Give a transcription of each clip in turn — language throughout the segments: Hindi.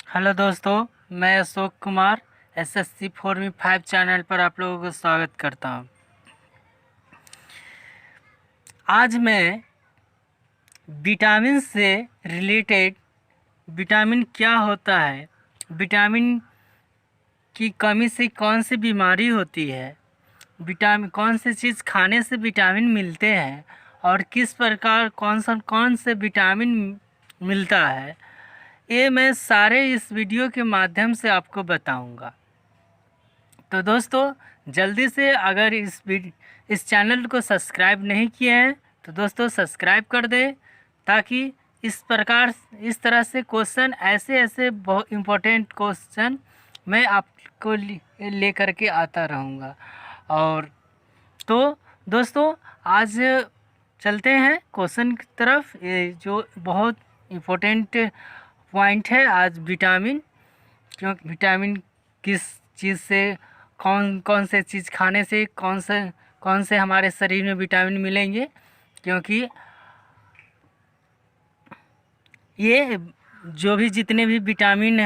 हेलो दोस्तों, मैं Ashok Kumar SSC 4V5 channel पर आप लोगों को स्वागत करता हूं। आज मैं विटामिन से रिलेटेड विटामिन क्या होता है, विटामिन की कमी से कौन सी बीमारी होती है, विटामिन कौन सी चीज़ खाने से विटामिन मिलते हैं और किस प्रकार कौन से विटामिन मिलता है, ये मैं सारे इस वीडियो के माध्यम से आपको बताऊंगा। तो दोस्तों, जल्दी से अगर इस चैनल को सब्सक्राइब नहीं किए हैं तो दोस्तों सब्सक्राइब कर दें, ताकि इस तरह से क्वेश्चन ऐसे बहुत इम्पोर्टेंट क्वेश्चन मैं आपको लेकर के आता रहूँगा। और तो दोस्तों, आज चलते हैं क्वेश्चन की तरफ। ये जो बहुत इम्पोर्टेंट पॉइंट है आज विटामिन, क्योंकि विटामिन किस चीज़ से कौन कौन से चीज़ खाने से कौन से हमारे शरीर में विटामिन मिलेंगे, क्योंकि ये जो भी जितने भी विटामिन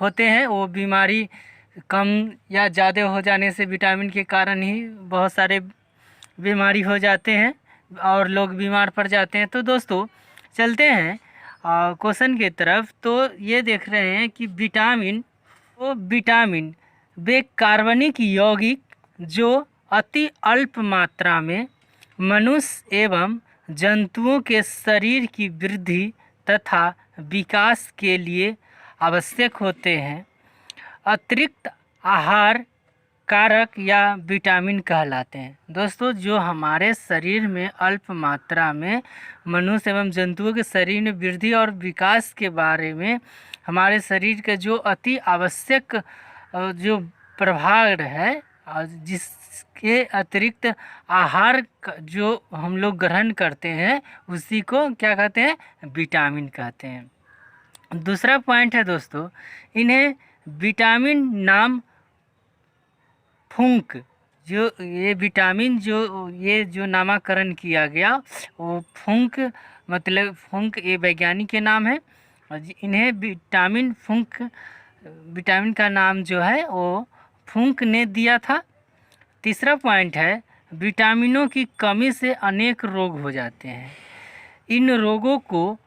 होते हैं वो बीमारी कम या ज़्यादा हो जाने से विटामिन के कारण ही बहुत सारे बीमारी हो जाते हैं और लोग बीमार पड़ जाते हैं। तो दोस्तों चलते हैं क्वेश्चन की तरफ। तो ये देख रहे हैं कि विटामिन वे कार्बनिक यौगिक जो अति अल्प मात्रा में मनुष्य एवं जंतुओं के शरीर की वृद्धि तथा विकास के लिए आवश्यक होते हैं, अतिरिक्त आहार कारक या विटामिन कहलाते हैं। दोस्तों, जो हमारे शरीर में अल्प मात्रा में मनुष्य एवं जंतुओं के शरीर में वृद्धि और विकास के बारे में हमारे शरीर के जो अति आवश्यक जो प्रभाव है, जिसके अतिरिक्त आहार जो हम लोग ग्रहण करते हैं उसी को क्या कहते हैं, विटामिन कहते हैं। दूसरा पॉइंट है दोस्तों, इन्हें विटामिन नाम फुंक, जो ये विटामिन जो नामकरण किया गया वो फुंक, मतलब फुंक ये वैज्ञानिक के नाम है और इन्हें विटामिन का नाम जो है वो फुंक ने दिया था। तीसरा पॉइंट है, विटामिनों की कमी से अनेक रोग हो जाते हैं। इन रोगों को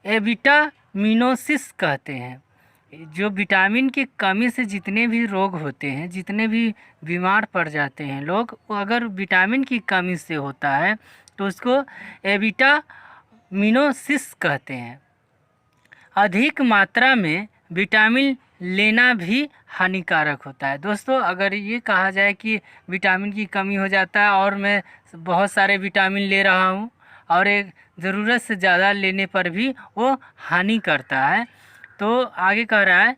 एविटामिनोसिस कहते हैं। जो विटामिन की कमी से जितने भी रोग होते हैं, जितने भी बीमार पड़ जाते हैं लोग, अगर विटामिन की कमी से होता है तो उसको एविटामिनोसिस कहते हैं। अधिक मात्रा में विटामिन लेना भी हानिकारक होता है। दोस्तों, अगर ये कहा जाए कि विटामिन की कमी हो जाता है और मैं बहुत सारे विटामिन ले रहा हूँ और एक ज़रूरत से ज़्यादा लेने पर भी वो हानि करता है, तो आगे कह रहा है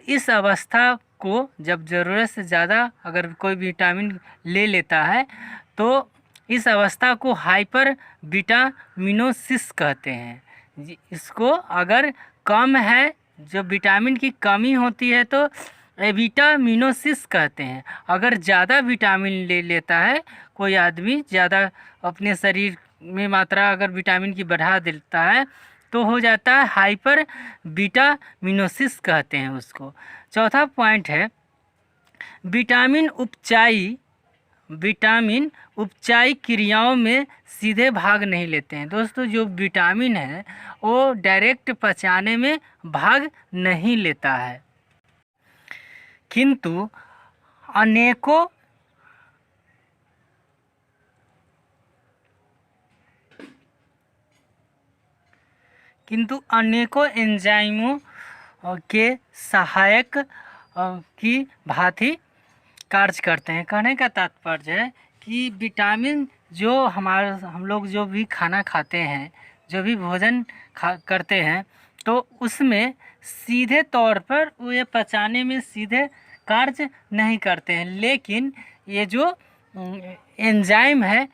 इस अवस्था को जब ज़रूरत से ज़्यादा अगर कोई विटामिन ले लेता है तो इस अवस्था को हाइपर विटामिनोसिस कहते हैं। इसको अगर कम है, जो विटामिन की कमी होती है तो एविटामिनोसिस कहते हैं। अगर ज़्यादा विटामिन ले लेता है कोई आदमी, ज़्यादा अपने शरीर में मात्रा अगर विटामिन की बढ़ा देता है तो हो जाता है हाइपर विटामिनोसिस कहते हैं उसको। चौथा पॉइंट है, विटामिन उपचायी क्रियाओं में सीधे भाग नहीं लेते हैं। दोस्तों, जो विटामिन है वो डायरेक्ट पचाने में भाग नहीं लेता है, किंतु अनेकों एंजाइमों के सहायक की भांति कार्य करते हैं। कहने का तात्पर्य है कि विटामिन जो हम लोग जो भी खाना खाते हैं, जो भी भोजन करते हैं, तो उसमें सीधे तौर पर वो ये पचाने में सीधे कार्य नहीं करते हैं, लेकिन ये जो एंजाइम है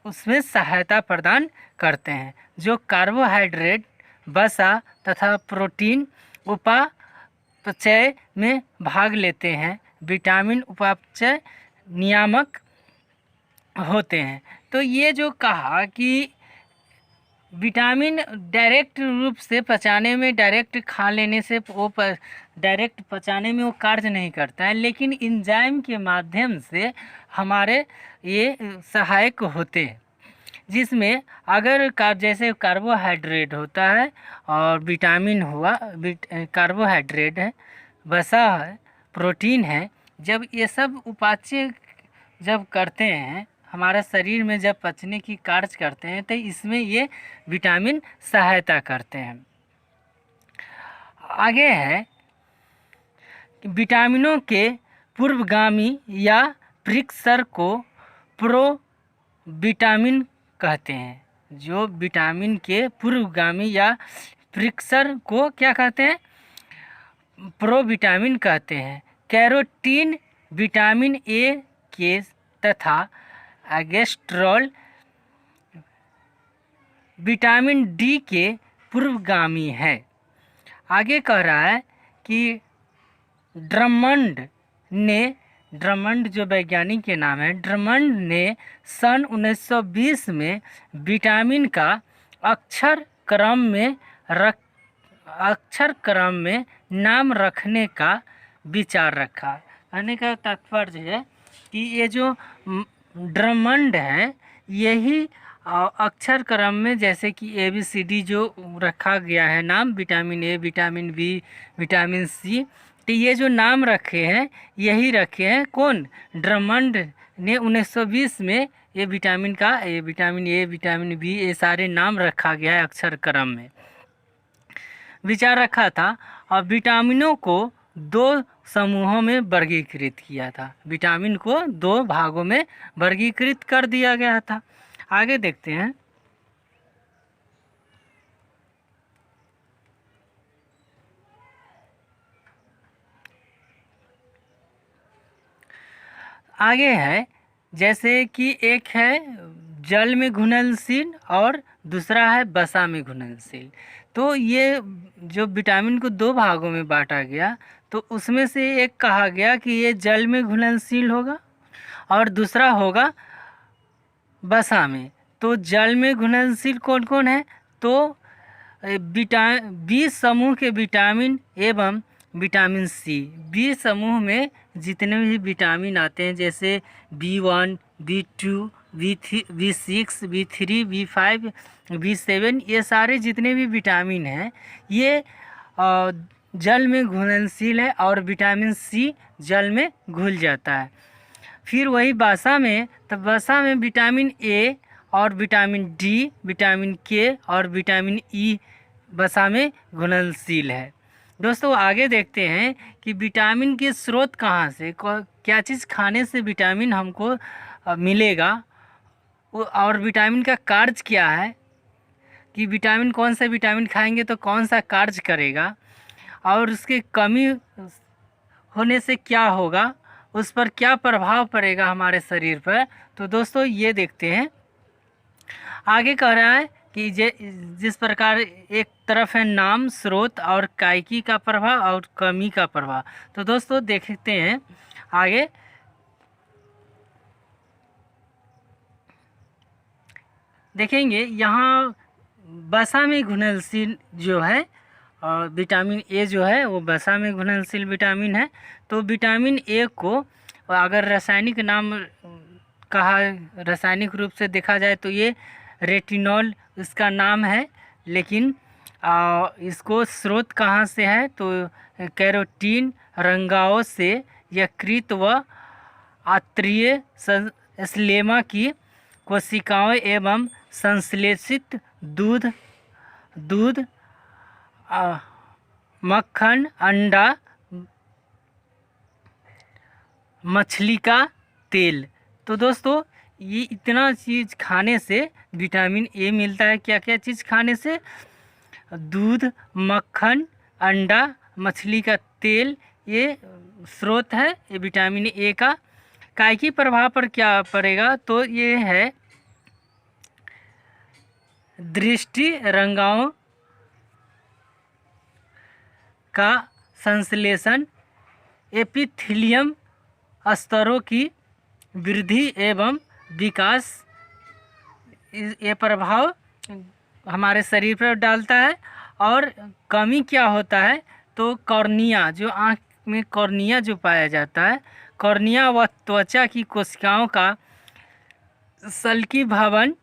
उसमें सहायता प्रदान करते हैं, जो कार्बोहाइड्रेट, वसा तथा प्रोटीन उपापचय में भाग लेते हैं। विटामिन उपापचय नियामक होते हैं। तो ये जो कहा कि विटामिन डायरेक्ट रूप से पचाने में, डायरेक्ट खा लेने से वो डायरेक्ट पचाने में वो कार्य नहीं करता है, लेकिन एंजाइम के माध्यम से हमारे ये सहायक होते हैं, जिसमें अगर जैसे कार्बोहाइड्रेट होता है और विटामिन हुआ, कार्बोहाइड्रेट है, वसा है, प्रोटीन है, जब ये सब उपाच्य जब करते हैं हमारे शरीर में, जब पचने की कार्य करते हैं, तो इसमें ये विटामिन सहायता करते हैं। आगे है विटामिनों के पूर्वगामी या प्रिक्सर को प्रोविटामिन कहते हैं। जो विटामिन के पूर्वगामी या प्रिक्सर को क्या कहते हैं? प्रोविटामिन कहते हैं। कैरोटीन विटामिन ए के तथा एगेस्ट्रॉल विटामिन डी के पूर्वगामी है। आगे कह रहा है कि ड्रमंड जो वैज्ञानिक के नाम है, ड्रमंड ने सन 1920 में विटामिन का अक्षर क्रम में नाम रखने का विचार रखा। कहने का तात्पर्य है कि ये जो ड्रमंड है, यही अक्षर क्रम में, जैसे कि ABCD जो रखा गया है नाम, vitamin A, vitamin B, vitamin C, तो ये जो नाम रखे हैं यही रखे हैं कौन? ड्रमंड ने 1920 में ये विटामिन का, ये विटामिन ए, विटामिन बी, ये सारे नाम रखा गया है अक्षर क्रम में, विचार रखा था। और विटामिनों को 2 समूहों में वर्गीकृत किया था। विटामिन को 2 भागों में वर्गीकृत कर दिया गया था। आगे देखते हैं। आगे है जैसे कि एक है जल में घुलनशील और दूसरा है वसा में घुलनशील। तो ये जो विटामिन को 2 भागों में बांटा गया, तो उसमें से एक कहा गया कि ये जल में घुलनशील होगा और दूसरा होगा वसा में। तो जल में घुलनशील कौन कौन है? तो बी समूह के विटामिन एवं विटामिन सी। बी समूह में जितने भी विटामिन आते हैं, जैसे B1, B2, B6, B3, B5, B7, ये सारे जितने भी विटामिन हैं ये जल में घुलनशील है और विटामिन सी जल में घुल जाता है। फिर वही वसा में, तो वसा में विटामिन ए और विटामिन डी, विटामिन के और विटामिन ई वसा में घुलनशील है। दोस्तों आगे देखते हैं कि विटामिन के स्रोत कहाँ से, क्या चीज़ खाने से विटामिन हमको मिलेगा, और विटामिन का कार्य क्या है, कि विटामिन कौन सा विटामिन खाएंगे तो कौन सा कार्य करेगा, और उसकी कमी होने से क्या होगा, उस पर क्या प्रभाव पड़ेगा हमारे शरीर पर। तो दोस्तों ये देखते हैं। आगे कह रहा है कि जिस प्रकार एक तरफ है नाम, स्रोत और कायकी का प्रभाव और कमी का प्रभाव। तो दोस्तों देखते हैं आगे। देखेंगे यहाँ वसा में घुलनशील जो है विटामिन ए जो है वो वसा में घुलनशील विटामिन है। तो विटामिन ए को अगर रासायनिक नाम कहा, रासायनिक रूप से देखा जाए तो ये रेटिनॉल इसका नाम है, लेकिन इसको स्रोत कहाँ से है, तो कैरोटीन रंगाओं से यकृत व आंत्रिय स्लेमा की कोशिकाओं एवं संश्लेषित दूध मक्खन, अंडा, मछली का तेल। तो दोस्तों ये इतना चीज़ खाने से विटामिन ए मिलता है। क्या क्या चीज़ खाने से? दूध, मक्खन, अंडा, मछली का तेल, ये स्रोत है ये विटामिन ए का। कायकी प्रभाव पर क्या पड़ेगा, तो ये है दृष्टि रंगाओं का संश्लेषण, एपिथेलियम स्तरों की वृद्धि एवं विकास, ये प्रभाव हमारे शरीर पर डालता है। और कमी क्या होता है तो कॉर्निया, जो आँख में कॉर्निया जो पाया जाता है, कॉर्निया व त्वचा की कोशिकाओं का सल्की भवन,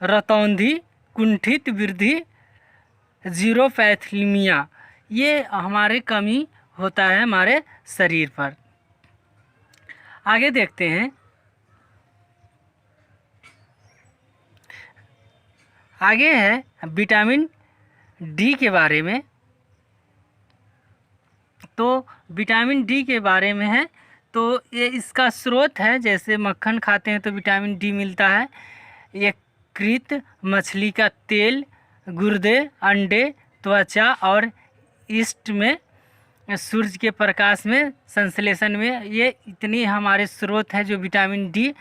रतौंधी, कुंठित वृद्धि, जीरोपैथीमिया, ये हमारे कमी होता है हमारे शरीर पर। आगे देखते हैं। आगे है विटामिन डी के बारे में। तो विटामिन डी के बारे में है तो ये इसका स्रोत है, जैसे मक्खन खाते हैं तो विटामिन डी मिलता है। यकृत, मछली का तेल, गुर्दे, अंडे, त्वचा और ईस्ट में, सूर्य के प्रकाश में, संश्लेषण में, ये इतनी हमारे स्रोत हैं जो विटामिन डी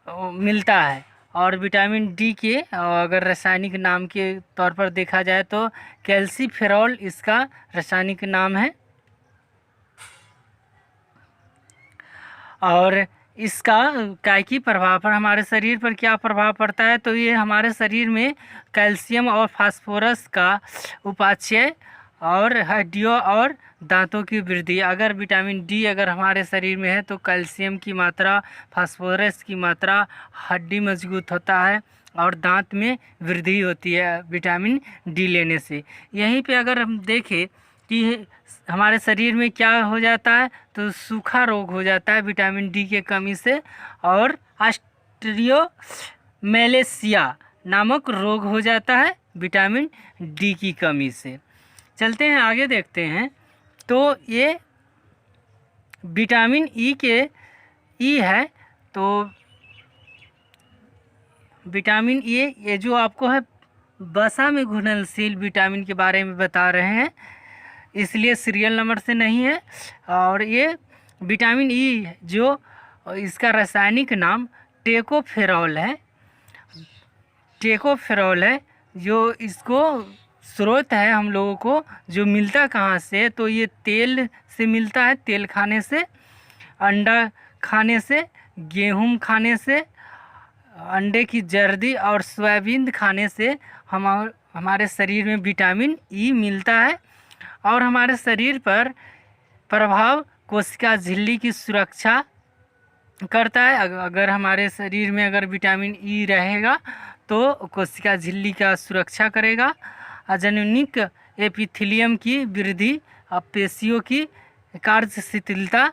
मिलता है। और विटामिन डी के अगर रासायनिक नाम के तौर पर देखा जाए तो कैल्सीफेरॉल इसका रासायनिक नाम है। और इसका कायकी प्रभाव पर, हमारे शरीर पर क्या प्रभाव पड़ता है तो ये हमारे शरीर में कैल्शियम और फास्फोरस का उपापचय और हड्डियों और दांतों की वृद्धि। अगर विटामिन डी अगर हमारे शरीर में है तो कैल्शियम की मात्रा, फास्फोरस की मात्रा, हड्डी मजबूत होता है और दांत में वृद्धि होती है विटामिन डी लेने से। यहीं पे अगर हम देखें कि हमारे शरीर में क्या हो जाता है तो सूखा रोग हो जाता है विटामिन डी के कमी से, और ऑस्टियोमेलेसिया नामक रोग हो जाता है विटामिन डी की कमी से। चलते हैं आगे देखते हैं। तो ये विटामिन ई है तो विटामिन ये जो आपको है वसा में घुलनशील विटामिन के बारे में बता रहे हैं, इसलिए सीरियल नंबर से नहीं है। और ये विटामिन ई जो इसका रासायनिक नाम टेकोफेरॉल है, जो इसको स्रोत है हम लोगों को जो मिलता कहाँ से तो ये तेल से मिलता है। तेल खाने से, अंडा खाने से, गेहूं खाने से, अंडे की जर्दी और सोयाबीन खाने से हमारे शरीर में विटामिन ई मिलता है। और हमारे शरीर पर प्रभाव कोशिका झिल्ली की सुरक्षा करता है। अगर हमारे शरीर में अगर विटामिन ई रहेगा तो कोशिका झिल्ली का सुरक्षा करेगा। अजैनिक एपिथेलियम की वृद्धि, पेशियों की कार्यशिथिलता,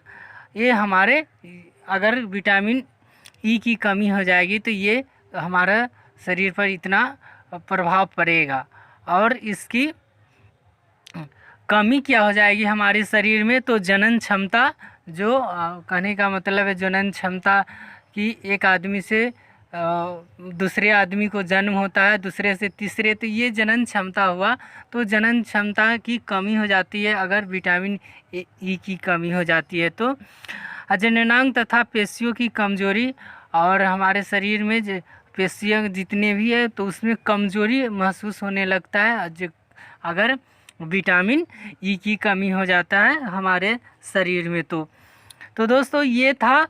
ये हमारे अगर विटामिन ई की कमी हो जाएगी तो ये हमारा शरीर पर इतना प्रभाव पड़ेगा। और इसकी कमी क्या हो जाएगी हमारे शरीर में तो जनन क्षमता, जो कहने का मतलब है जनन क्षमता कि एक आदमी से दूसरे आदमी को जन्म होता है, दूसरे से तीसरे, तो ये जनन क्षमता हुआ। तो जनन क्षमता की कमी हो जाती है अगर विटामिन ई की कमी हो जाती है तो। जननांग तथा पेशियों की कमजोरी, और हमारे शरीर में पेशियाँ जितने भी है तो उसमें कमजोरी महसूस होने लगता है अगर विटामिन ई की कमी हो जाता है हमारे शरीर में तो दोस्तों ये था।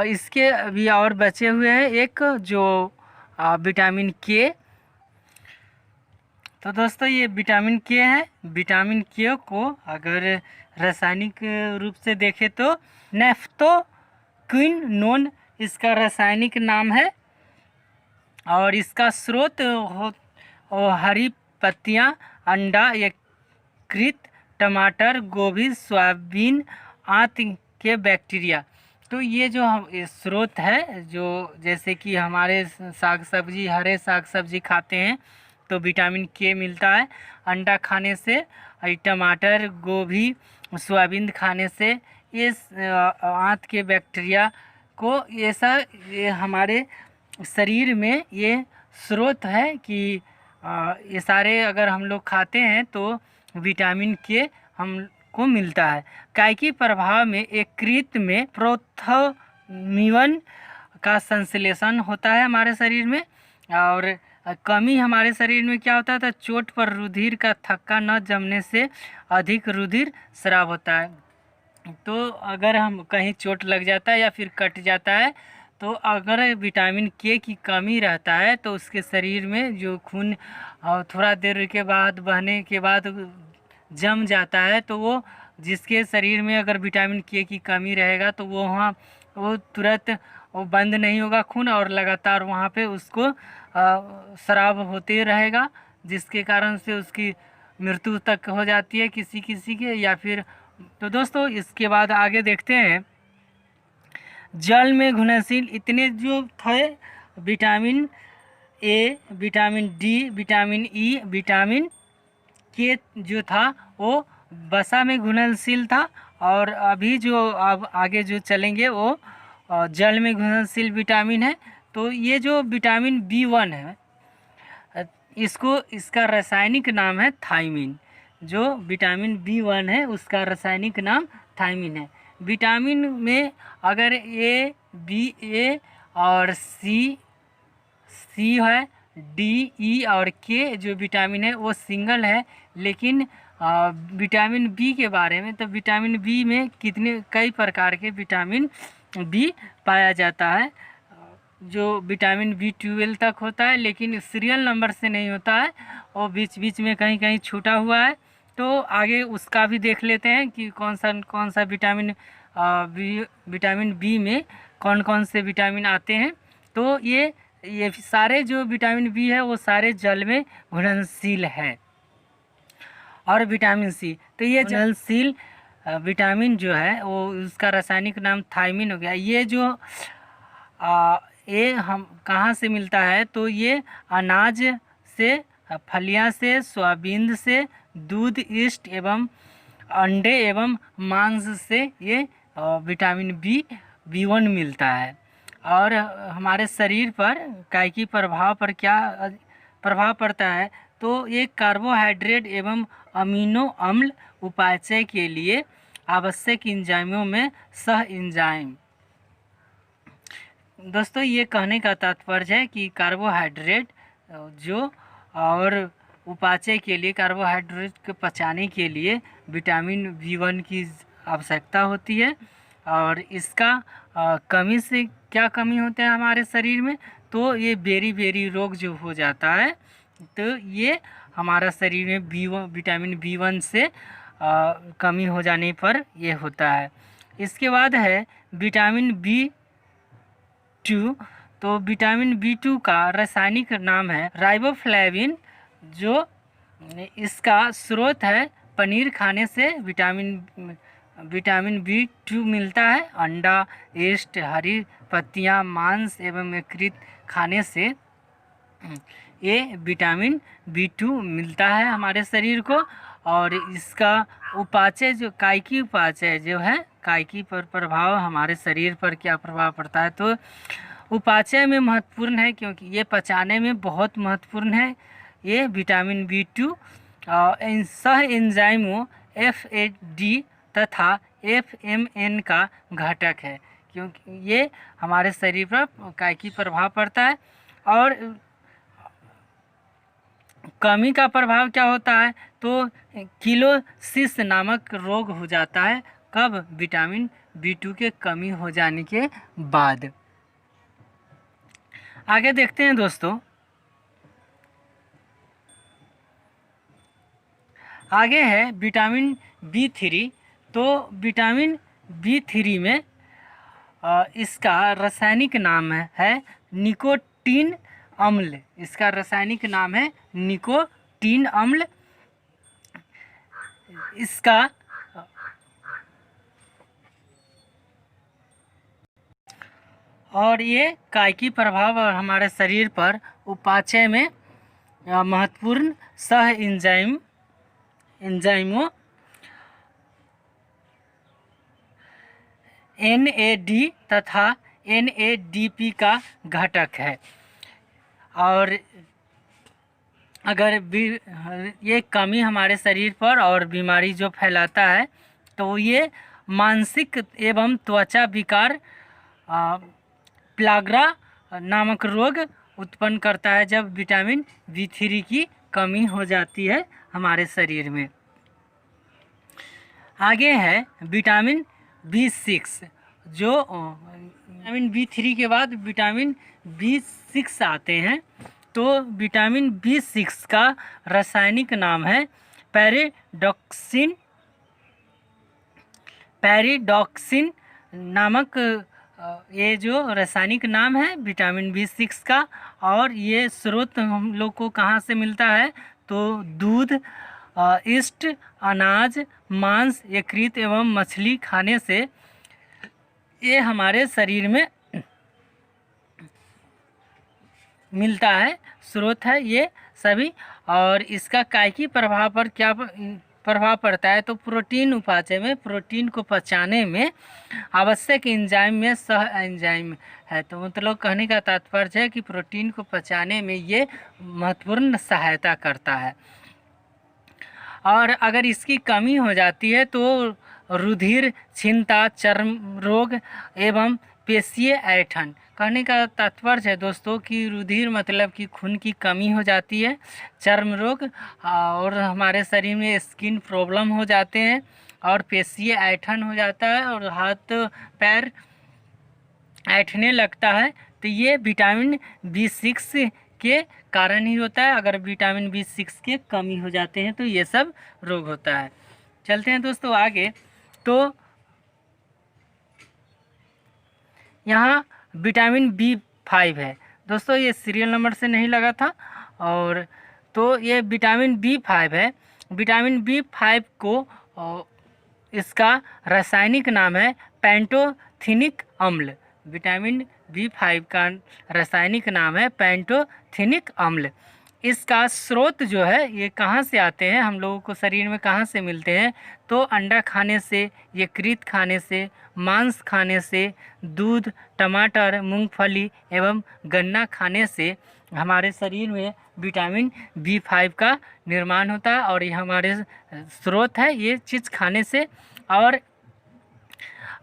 इसके भी और बचे हुए हैं एक जो विटामिन के। तो दोस्तों ये विटामिन के है। विटामिन के को अगर रासायनिक रूप से देखें तो नेफ्थोक्विनोन इसका रासायनिक नाम है। और इसका स्रोत हरी पत्तियाँ, अंडा, यकृत, टमाटर, गोभी, सोयाबीन आदि के बैक्टीरिया। तो ये जो स्रोत है, जो जैसे कि हमारे साग सब्जी, हरे साग सब्जी खाते हैं तो विटामिन के मिलता है। अंडा खाने से, टमाटर, गोभी, सोयाबीन खाने से ये आंत के बैक्टीरिया को ये हमारे शरीर में ये स्रोत है कि ये सारे अगर हम लोग खाते हैं तो विटामिन के हमको मिलता है। कायकी प्रभाव में यकृत में प्रोथोमिवन का संश्लेषण होता है हमारे शरीर में। और कमी हमारे शरीर में क्या होता है तो चोट पर रुधिर का थक्का न जमने से अधिक रुधिर स्राव होता है। तो अगर हम कहीं चोट लग जाता है या फिर कट जाता है तो अगर विटामिन के की कमी रहता है तो उसके शरीर में जो खून थोड़ा देर के बाद बहने के बाद जम जाता है, तो वो जिसके शरीर में अगर विटामिन के की कमी रहेगा तो वो तुरंत वो बंद नहीं होगा खून, और लगातार वहाँ पे उसको स्राव होते रहेगा, जिसके कारण से उसकी मृत्यु तक हो जाती है किसी किसी के, या फिर। तो दोस्तों इसके बाद आगे देखते हैं, जल में घुलनशील इतने जो थे, vitamin A, vitamin D, vitamin E, vitamin के जो था वो वसा में घुलनशील था, और अभी जो अब आगे जो चलेंगे वो जल में घुलनशील विटामिन है। तो ये जो विटामिन B1 है, इसका रासायनिक नाम है थायमिन। जो विटामिन B1 है उसका रासायनिक नाम थायमिन है। विटामिन में अगर ए, बी, और सी है, डी, ई और के जो विटामिन है वो सिंगल है, लेकिन विटामिन बी के बारे में, तो विटामिन बी में कई प्रकार के विटामिन बी पाया जाता है, जो विटामिन B12 तक होता है, लेकिन सीरियल नंबर से नहीं होता है, और बीच बीच में कहीं कहीं छूटा हुआ है। तो आगे उसका भी देख लेते हैं कि कौन सा विटामिन बी में कौन कौन से विटामिन आते हैं। तो ये सारे जो विटामिन बी है वो सारे जल में घुलनशील है। और विटामिन सी, तो ये घुलनशील विटामिन जो है वो उसका रासायनिक नाम थायमिन हो गया। ये जो ये हम कहाँ से मिलता है, तो ये अनाज से, फलियां से, सोयाबीन से, दूध, यीस्ट एवं अंडे एवं मांस से ये विटामिन B1 मिलता है। और हमारे शरीर पर कायकी प्रभाव पर क्या प्रभाव पड़ता है, तो ये कार्बोहाइड्रेट एवं अमीनो अम्ल उपापचय के लिए आवश्यक एंजाइमों में सह एंजाइम। दोस्तों ये कहने का तात्पर्य है कि कार्बोहाइड्रेट जो और उपापचय के लिए, कार्बोहाइड्रेट को पचाने के लिए विटामिन B1 की आवश्यकता होती है। और इसका कमी से क्या कमी होता है हमारे शरीर में, तो ये बेरी रोग जो हो जाता है, तो ये हमारा शरीर में विटामिन B1 से कमी हो जाने पर ये होता है। इसके बाद है विटामिन B2। तो विटामिन B2 का रासायनिक नाम है राइबोफ्लेविन, जो इसका स्रोत है पनीर खाने से विटामिन B2 मिलता है। अंडा, यीस्ट, हरी पत्तियां, मांस एवं यकृत खाने से ये विटामिन B2 मिलता है हमारे शरीर को। और इसका उपापचय जो कायकी उपापचय जो है, कायकी पर प्रभाव हमारे शरीर पर क्या प्रभाव पड़ता है, तो उपापचय में महत्वपूर्ण है, क्योंकि ये पचाने में बहुत महत्वपूर्ण है। ये विटामिन B2 सह एंजाइमों FAD तथा FMN का घटक है, क्योंकि ये हमारे शरीर पर कायकी प्रभाव पड़ता है। और कमी का प्रभाव क्या होता है, तो किलोसिस नामक रोग हो जाता है। कब? विटामिन B2 के कमी हो जाने के बाद। आगे देखते हैं दोस्तों, आगे है विटामिन B3। तो विटामिन B3 में इसका रासायनिक नाम है निकोटीन अम्ल। इसका रासायनिक नाम है निकोटीन अम्ल। इसका और ये कायकी प्रभाव हमारे शरीर पर उपापचय में महत्वपूर्ण सह एंजाइमों NAD तथा NADP का घटक है। और अगर ये कमी हमारे शरीर पर और बीमारी जो फैलाता है, तो ये मानसिक एवं त्वचा विकार प्लाग्रा नामक रोग उत्पन्न करता है, जब विटामिन B3 की कमी हो जाती है हमारे शरीर में। आगे है विटामिन B6। जो विटामिन B3 के बाद विटामिन B6 आते हैं। तो विटामिन B6 का रासायनिक नाम है पैरिडॉक्सिन नामक ये जो रासायनिक नाम है विटामिन B6 का। और ये स्रोत हम लोग को कहाँ से मिलता है? तो दूध, ईस्ट, अनाज, मांस, यकृत एवं मछली खाने से ये हमारे शरीर में मिलता है, स्रोत है ये सभी। और इसका कायिकी प्रभाव पर क्या प्रभाव पड़ता है? तो प्रोटीन उपापचय में, प्रोटीन को पचाने में आवश्यक एंजाइम में सह एंजाइम है। तो मतलब कहने का तात्पर्य है कि प्रोटीन को पचाने में ये महत्वपूर्ण सहायता करता है। और अगर इसकी कमी हो जाती है तो रुधिर क्षीणता, चर्म रोग एवं पेशीय ऐंठन। कहने का तात्पर्य है दोस्तों कि रुधिर मतलब कि खून की कमी हो जाती है, चर्म रोग और हमारे शरीर में स्किन प्रॉब्लम हो जाते हैं, और पेशीय ऐंठन हो जाता है और हाथ पैर ऐंठने लगता है। तो ये विटामिन B6 के कारण ही होता है। अगर विटामिन B6 के कमी हो जाते हैं तो ये सब रोग होता है। चलते हैं दोस्तों आगे। तो यहाँ विटामिन B5 है दोस्तों, ये सीरियल नंबर से नहीं लगा था। और तो ये विटामिन B5 है। विटामिन B5 को इसका रासायनिक नाम है पैंटोथेनिक अम्ल। विटामिन B5 का रासायनिक नाम है पैंटोथेनिक अम्ल। इसका स्रोत जो है ये कहाँ से आते हैं, हम लोगों को शरीर में कहाँ से मिलते हैं? तो अंडा खाने से, यकृत खाने से, मांस खाने से, दूध, टमाटर, मूंगफली एवं गन्ना खाने से हमारे शरीर में विटामिन B5 का निर्माण होता है। और ये हमारे स्रोत है ये चीज़ खाने से। और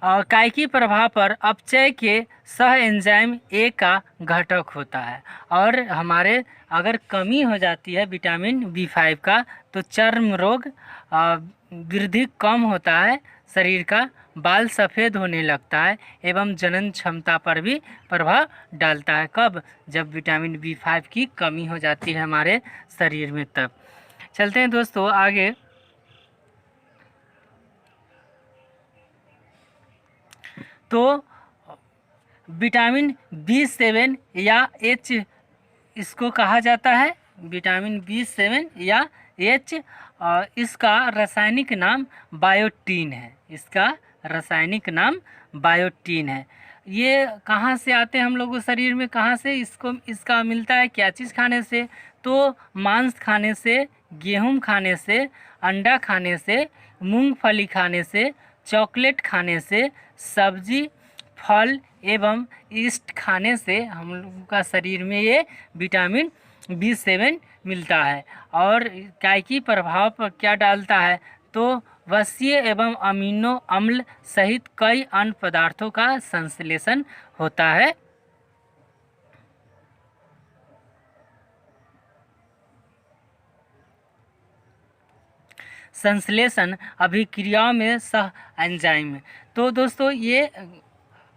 कायिकी प्रभाव पर अपचय के सह एंजाइम ए का घटक होता है। और हमारे अगर कमी हो जाती है विटामिन B5 का तो चर्म रोग, वृद्धि कम होता है शरीर का, बाल सफ़ेद होने लगता है एवं जनन क्षमता पर भी प्रभाव डालता है। कब? जब विटामिन B5 की कमी हो जाती है हमारे शरीर में तब। चलते हैं दोस्तों आगे। तो विटामिन B7 या H इसको कहा जाता है, विटामिन B7 या H। इसका रासायनिक नाम बायोटीन है। इसका रासायनिक नाम बायोटीन है। ये कहाँ से आते हैं हम लोगों को शरीर में, कहाँ से इसका मिलता है? क्या चीज़ खाने से? तो मांस खाने से, गेहूँ खाने से, अंडा खाने से, मूंगफली खाने से, चॉकलेट खाने से, सब्जी, फल एवं ईस्ट खाने से हम लोगों का शरीर में ये विटामिन B7 मिलता है। और कायिकी प्रभाव पर क्या डालता है? तो वसीय एवं अमीनो अम्ल सहित कई अन्य पदार्थों का संश्लेषण होता है। संश्लेषण अभिक्रियाओं में सह एंजाइम। तो दोस्तों ये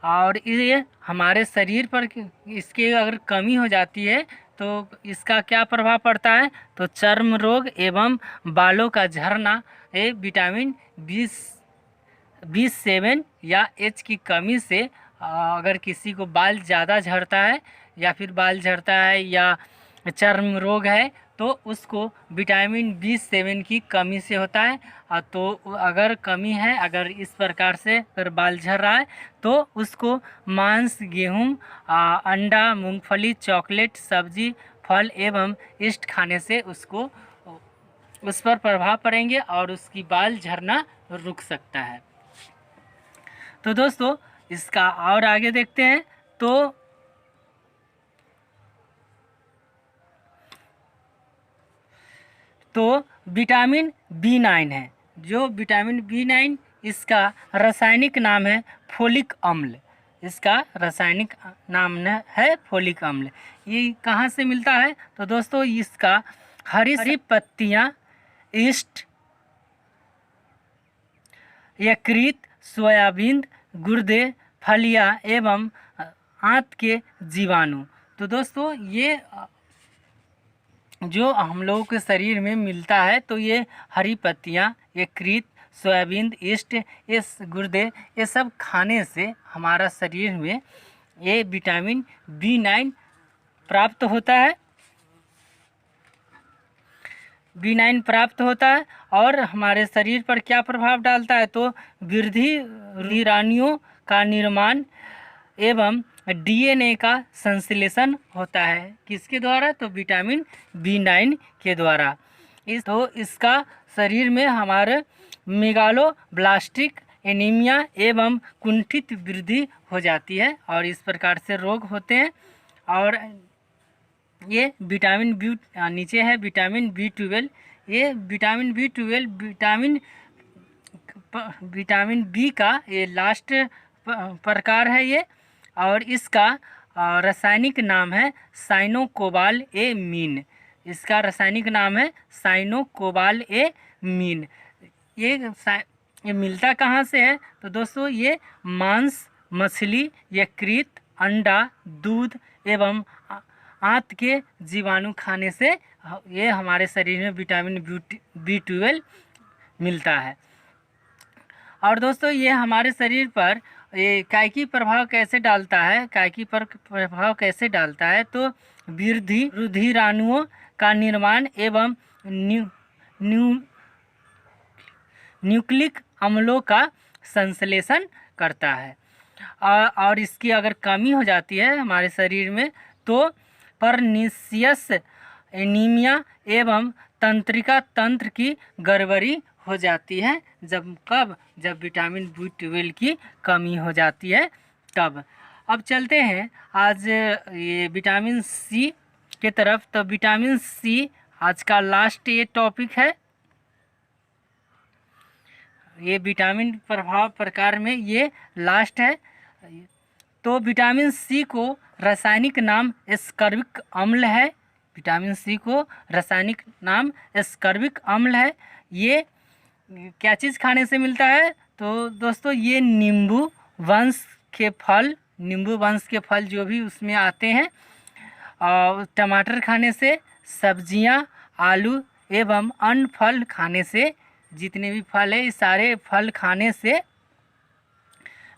और ये हमारे शरीर पर इसकी अगर कमी हो जाती है तो इसका क्या प्रभाव पड़ता है? तो चर्म रोग एवं बालों का झड़ना ये विटामिन B7 या H की कमी से अगर किसी को बाल ज़्यादा झड़ता है या फिर बाल झड़ता है या चर्म रोग है तो उसको विटामिन B7 की कमी से होता है। तो अगर कमी है, अगर इस प्रकार से अगर बाल झड़ रहा है तो उसको मांस, गेहूँ, अंडा, मूंगफली, चॉकलेट, सब्जी, फल एवं ईस्ट खाने से उसको उस पर प्रभाव पड़ेंगे और उसकी बाल झड़ना रुक सकता है। तो दोस्तों इसका और आगे देखते हैं। तो विटामिन B9 है। जो विटामिन B9 इसका रासायनिक नाम है फोलिक अम्ल। इसका रासायनिक नाम है फोलिक अम्ल। ये कहाँ से मिलता है? तो दोस्तों इसका हरी पत्तियाँ, ईस्ट, यकृत, सोयाबीन, गुर्दे, फलियाँ एवं आंत के जीवाणु। तो दोस्तों ये जो हम लोगों के शरीर में मिलता है, तो ये हरी पत्तियाँ, यकृत, सोयाबीन, ईस्ट, ये गुर्दे, ये सब खाने से हमारा शरीर में ये विटामिन B9 प्राप्त होता है, B9 प्राप्त होता है। और हमारे शरीर पर क्या प्रभाव डालता है, तो वृद्धि रानियों का निर्माण एवं DNA का संश्लेषण होता है। किसके द्वारा, तो विटामिन B9 के द्वारा। इसका शरीर में हमारे मेगालोब्लास्टिक एनीमिया एवं कुंठित वृद्धि हो जाती है और इस प्रकार से रोग होते हैं। और ये विटामिन बी नीचे है विटामिन B12। ये विटामिन B12 विटामिन बी का ये लास्ट प्रकार है ये, और इसका रासायनिक नाम है साइनोकोबालएमीन। इसका रासायनिक नाम है साइनोकोबालएमीन। ये मिलता कहाँ से है, तो दोस्तों ये मांस, मछली, यकृत, अंडा, दूध एवं आंत के जीवाणु खाने से ये हमारे शरीर में विटामिन B12 मिलता है। और दोस्तों ये हमारे शरीर पर ये कायकी प्रभाव कैसे डालता है, कायकी पर प्रभाव कैसे डालता है, तो वृद्धिराणुओं का निर्माण एवं न्यूक्लिक अम्लों का संश्लेषण करता है। और इसकी अगर कमी हो जाती है हमारे शरीर में, तो परनीसियस एनीमिया एवं तंत्रिका तंत्र की गड़बड़ी हो जाती है। जब विटामिन B12 की कमी हो जाती है तब। अब चलते हैं आज ये विटामिन C के तरफ। तो विटामिन C आज का लास्ट ये टॉपिक है। ये विटामिन प्रभाव प्रकार में ये लास्ट है। तो विटामिन C को रासायनिक नाम एस्कॉर्बिक अम्ल है। विटामिन C को रासायनिक नाम एस्कॉर्बिक अम्ल है। ये क्या चीज़ खाने से मिलता है, तो दोस्तों ये नींबू वंश के फल जो भी उसमें आते हैं, और टमाटर खाने से, सब्जियां, आलू एवं अन्य फल खाने से, जितने भी फल है इस सारे फल खाने से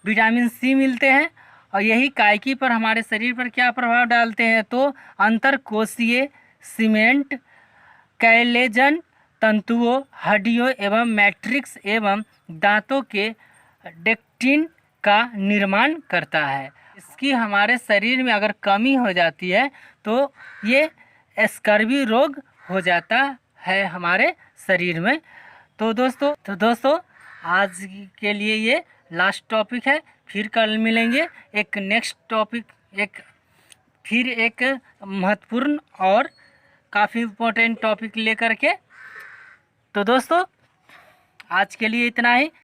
विटामिन C मिलते हैं। और यही कायकी पर हमारे शरीर पर क्या प्रभाव डालते हैं, तो अंतरकोशीय सीमेंट, कैलेजन तंतुओं, हड्डियों एवं मैट्रिक्स एवं दांतों के डेक्टिन का निर्माण करता है। इसकी हमारे शरीर में अगर कमी हो जाती है तो ये स्कर्वी रोग हो जाता है हमारे शरीर में। तो दोस्तों आज के लिए ये लास्ट टॉपिक है। फिर कल मिलेंगे एक नेक्स्ट टॉपिक, एक महत्वपूर्ण और काफ़ी इम्पोर्टेंट टॉपिक लेकर के। तो दोस्तों आज के लिए इतना ही।